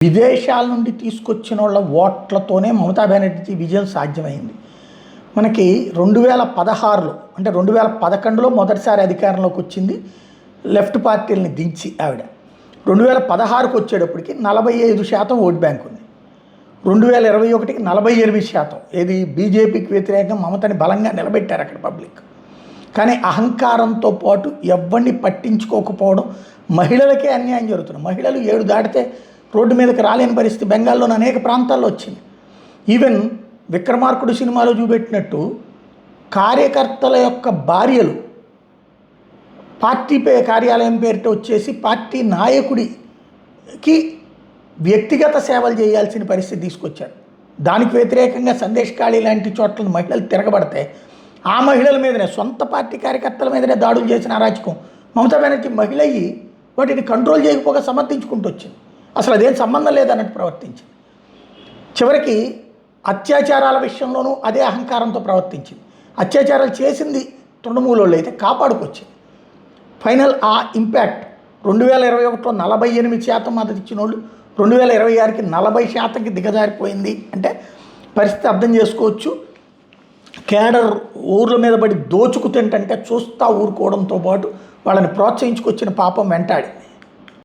విదేశాల నుండి తీసుకొచ్చిన వాళ్ళ ఓట్లతోనే మమతా బెనర్జీ విజయం సాధ్యమైంది. మనకి 2016లో అంటే 2011లో మొదటిసారి అధికారంలోకి వచ్చింది. లెఫ్ట్ పార్టీలని దించి ఆవిడ 2016కు వచ్చేటప్పటికి 45% ఓట్ బ్యాంక్ ఉంది. 2021కి 48%. ఏది బీజేపీకి వ్యతిరేకంగా మమతని బలంగా నిలబెట్టారు అక్కడ పబ్లిక్. కానీ అహంకారంతో పాటు ఎవరిని పట్టించుకోకపోవడం, మహిళలకే అన్యాయం జరుగుతుంది. మహిళలు 7 దాటితే రోడ్డు మీదకి రాలేని పరిస్థితి బెంగాల్లోని అనేక ప్రాంతాల్లో వచ్చింది. ఈవెన్ విక్రమార్కుడు సినిమాలో చూపెట్టినట్టు కార్యకర్తల యొక్క భార్యలు పార్టీ కార్యాలయం పేరిట వచ్చేసి పార్టీ నాయకుడికి వ్యక్తిగత సేవలు చేయాల్సిన పరిస్థితి తీసుకొచ్చారు. దానికి వ్యతిరేకంగా సందేశ్ ఖాళీ లాంటి చోట్ల మహిళలు తిరగబడితే ఆ మహిళల మీదనే, సొంత పార్టీ కార్యకర్తల మీదనే దాడులు చేసిన అరాచకం మమతా బెనర్జీ మహిళ అయ్యి వాటిని కంట్రోల్ చేయకపోగా సమర్థించుకుంటూ వచ్చింది. అసలు అదేం సంబంధం లేదన్నట్టు ప్రవర్తించింది. చివరికి అత్యాచారాల విషయంలోనూ అదే అహంకారంతో ప్రవర్తించింది. అత్యాచారాలు చేసింది తృణమూలోళ్ళు అయితే కాపాడుకొచ్చింది. ఫైనల్ ఆ ఇంపాక్ట్ 2021లో 48% మద్దతు ఇచ్చిన వాళ్ళు 2026కి 40%కి దిగజారిపోయింది. అంటే పరిస్థితి అర్థం చేసుకోవచ్చు. కేడర్ ఊర్ల మీద పడి దోచుకు తింటే చూస్తా ఊరుకోవడంతో పాటు వాళ్ళని ప్రోత్సహించుకొచ్చిన పాపం వెంటాడి